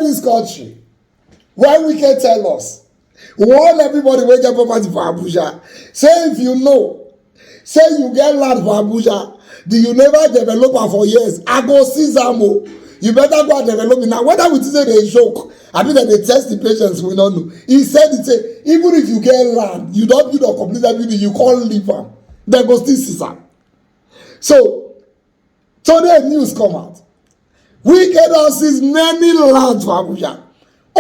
this country, when we can tell us, warn everybody wey get property for Abuja, say if you know, say you get land for Abuja, you never develop am for years, I go seize am o. You better go and develop it now. Whether we say they joke, I mean that they test the patients, we don't know. He said it, even if you get land, you don't build or complete that building, you can't leave am. They go still seize am. So today news come out. Wike don seize many lands for Abuja.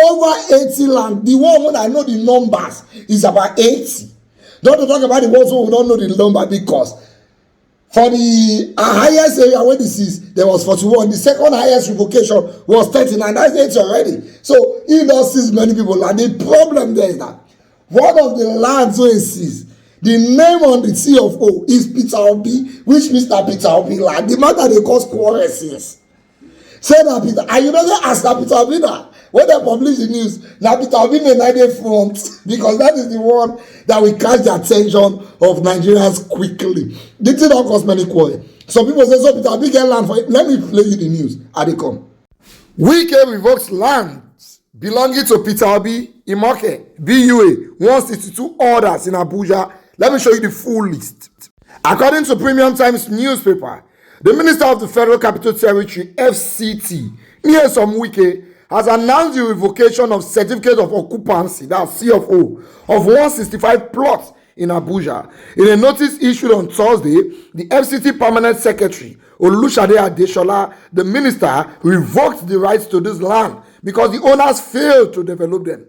Over 80 land. The one when I know the numbers is about 80. Don't talk about the ones who don't know the number, because for the highest area where this is, there was 41. The second highest revocation was 39. That's 80 already. So he does seize many people. And the problem there is that one of the lands where he sees, the name on the CFO is Peter Obi, which Mr. Peter Obi land. The matter they cause quarrels is. Say that Peter, and you never ask that Peter Obi now. When they publish the news, now Peter Obi may not dey front, because that is the one that will catch the attention of Nigerians quickly. The thing don't cause many quarrels. Some people say, so Peter Obi get land for it. Let me play you the news. How they come. Wike revokes lands belonging to Peter Obi, Imoke, BUA, 162 orders in Abuja. Let me show you the full list. According to Premium Times newspaper, the Minister of the Federal Capital Territory, FCT, Nyesom Wike, has announced the revocation of certificate of occupancy, that's CFO, of 165 plots in Abuja. In a notice issued on Thursday, the FCT Permanent Secretary, Olushade Adeshola, the minister, revoked the rights to this land because the owners failed to develop them.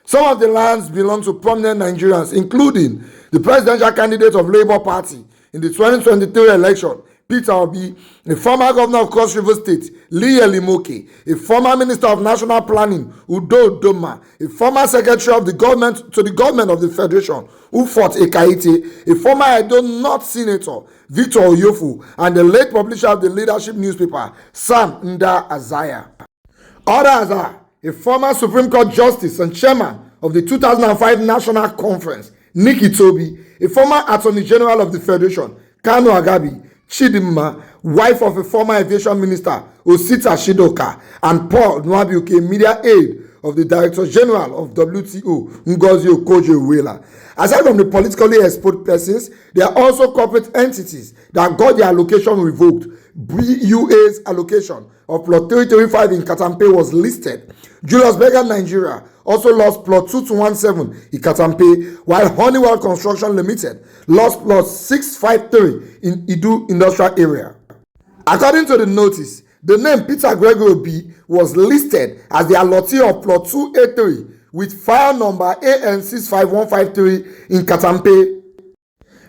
Some of the lands belong to prominent Nigerians, including the presidential candidate of Labour Party in the 2023 election, Peter Obi, a former governor of Cross River State, Lee Elimoke, a former minister of national planning, Udo Doma, a former secretary of the government to the government of the federation, Ufot Ekaite, a former Edo North senator, Victor Oyofu, and the late publisher of the leadership newspaper, Sam Nda Azaya. Others are a former Supreme Court justice and chairman of the 2005 National Conference, Nikki Toby, a former Attorney General of the Federation, Kanu Agabi, Chidimma, wife of a former aviation minister, Osita Shidoka, and Paul Nwabiuke, media aide of the Director General of WTO, Ngozi Okoje-Iweala. Aside from the politically exposed persons, there are also corporate entities that got their allocation revoked. BUA's allocation of plot 335 in Katampe was listed. Julius Berger, Nigeria, also lost plot 2217 in Katampe, while Honeywell Construction Limited lost plot 653 in Idu Industrial Area. According to the notice, the name Peter Gregory Obi was listed as the allottee of plot 283 with file number AN65153 in Katampe.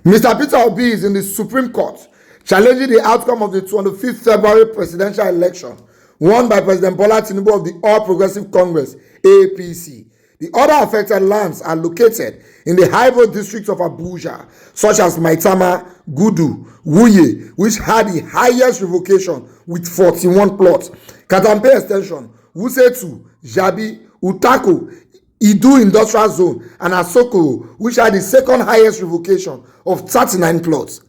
Mr. Peter Obi is in the Supreme Court challenging the outcome of the 25th February presidential election won by President Bola Tinubu of the All Progressive Congress, APC. The other affected lands are located in the high-road districts of Abuja, such as Maitama, Gudu, Wuye, which had the highest revocation with 41 plots, Katampe Extension, Wusetu, Jabi, Utako, Idu Industrial Zone, and Asokoro, which had the second highest revocation of 39 plots.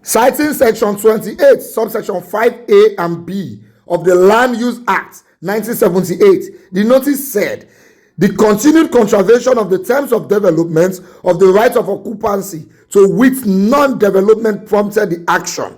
Citing Section 28, subsection 5A and B of the Land Use Act 1978, the notice said, the continued contravention of the terms of development of the right of occupancy to which non-development prompted the action.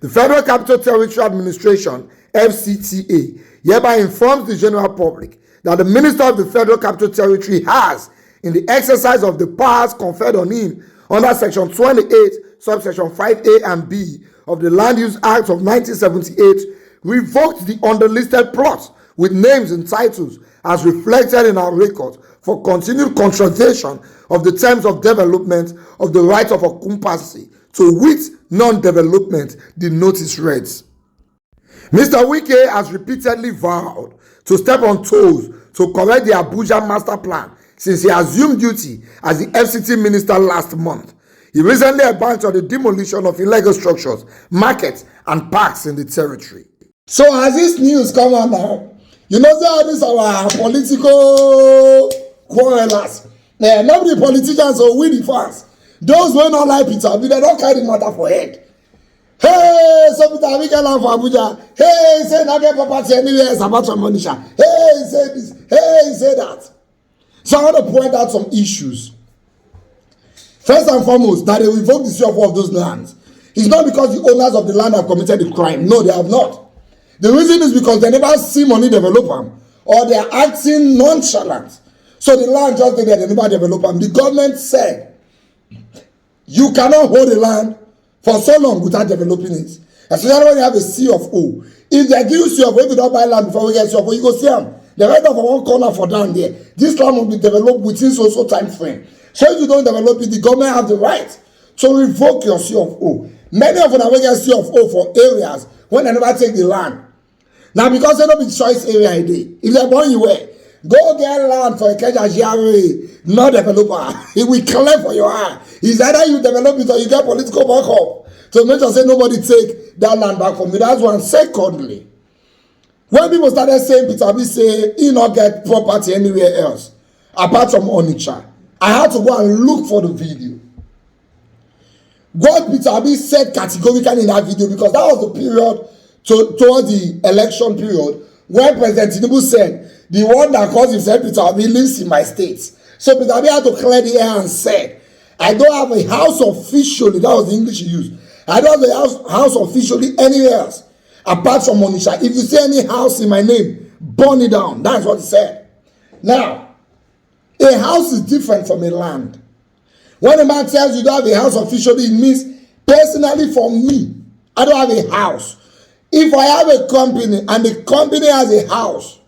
The Federal Capital Territory Administration, FCTA, hereby informs the general public that the Minister of the Federal Capital Territory has, in the exercise of the powers conferred on him under Section 28, subsection 5A and B of the Land Use Act of 1978, revoked the underlisted plots with names and titles as reflected in our record for continued contravention of the terms of development of the right of occupancy to which non-development the notice reads. Mr. Wike has repeatedly vowed to step on toes to correct the Abuja master plan since he assumed duty as the FCT minister last month. He recently advanced on the demolition of illegal structures, markets, and parks in the territory. So as this news come out now, you know all these our political quarrelers. Nobody politicians or we the fans. Those who don't like Peter Obi, they don't carry the matter for head. Hey, so Peter Obi get land for Abuja. Hey, say not get property anywhere, it's about your money. Hey, Hey, he said this. Hey, he said that. So I want to point out some issues. First and foremost, that they revoke the CFO of those lands. It's not because the owners of the land have committed a crime. No, they have not. The reason is because they never see money develop them, or they are acting nonchalant. So the land just there, they never develop them. The government said, you cannot hold the land for so long without developing it. Especially when you have a CFO. If they give you CFO, if you don't buy land before we get CFO, you go see them. They write off for one corner for down there. This land will be developed within so time frame. So if you don't develop it, the government have the right to revoke your CFO. Many of them will get CFO for areas when they never take the land. Now, because they don't be choice area a day. If they born you where, go get land for a Keja GRA, not developer. It will clear for your eye. It's either you develop it or you get political backup. So make sure say nobody take that land back from you. That's one. Secondly, when people started saying Peter Obi say he not get property anywhere else apart from Onitsha, I had to go and look for the video. What Peter Obi said categorically in that video, because that was the period towards the election period when President Tinubu said the one that calls himself Peter Obi lives in my state. So Peter Obi had to clear the air and said, I don't have a house officially, that was the English he used. I don't have a house officially anywhere else apart from Onitsha. If you see any house in my name, burn it down. That's what he said. Now, a house is different from a land. When a man tells you don't have a house officially, it means personally for me, I don't have a house. If I have a company and the company has a house,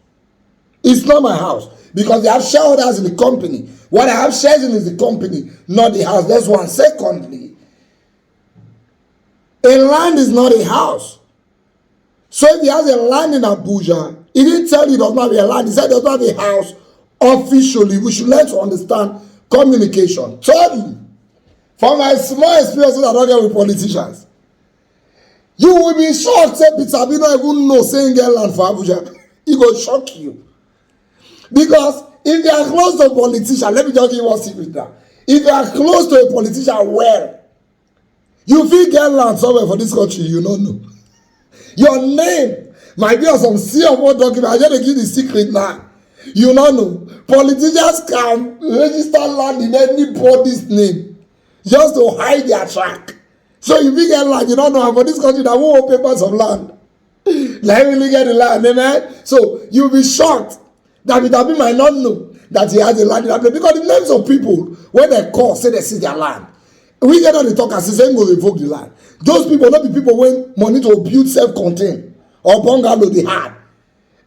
it's not my house because they have shareholders in the company. What I have shares in is the company, not the house. That's one. Secondly, a land is not a house. So if he has a land in Abuja, he didn't tell you he does not have a land. He said he does not have a house officially. We should learn to understand communication. Thirdly, from my small experiences I don't get with politicians, you will be shocked say Peter Obi don't even know saying get land for Abuja. It will shock you. Because if you are close to a politician, let me just give you one secret now. If you are close to a politician, well, you feel get land somewhere for this country, you don't know. Your name might be on some CFO document. I just give the secret now. You don't know. Politicians can register land in anybody's name just to hide their track. So if you get land, you don't know. For this country, that won't hold papers of land. Let me get the land, amen. So you'll be shocked that Peter Obi might not know that he has a land in that place. Because the names of people, when they call, say they see their land. We get on the talk and say, go revoke the land. Those people, not the people when money to build self-contained or bungalow they had.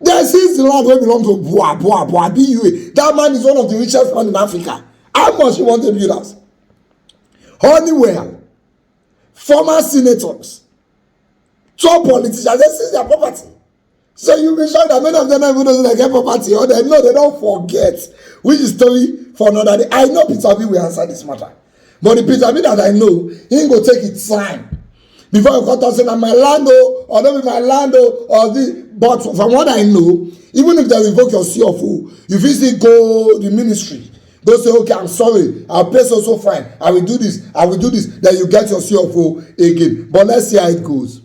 They seize the land where belongs to Boa, BUA. That man is one of the richest men in Africa. How much you want to build us? Honeywell, former senators, top politicians, they seize their property. So you'll be shocked that many of them don't even know they get property, or they know they don't forget. Which is story for another day. I know Peter Obi will answer this matter. But the Peter Obi that I know, he ain't going to take its time before you come to say, my land, or don't be my land, or this. But from what I know, even if they revoke your CFO, you physically go the ministry, go say, okay, I'm sorry, I'll pay so fine, I will do this, then you get your CFO again. But let's see how it goes.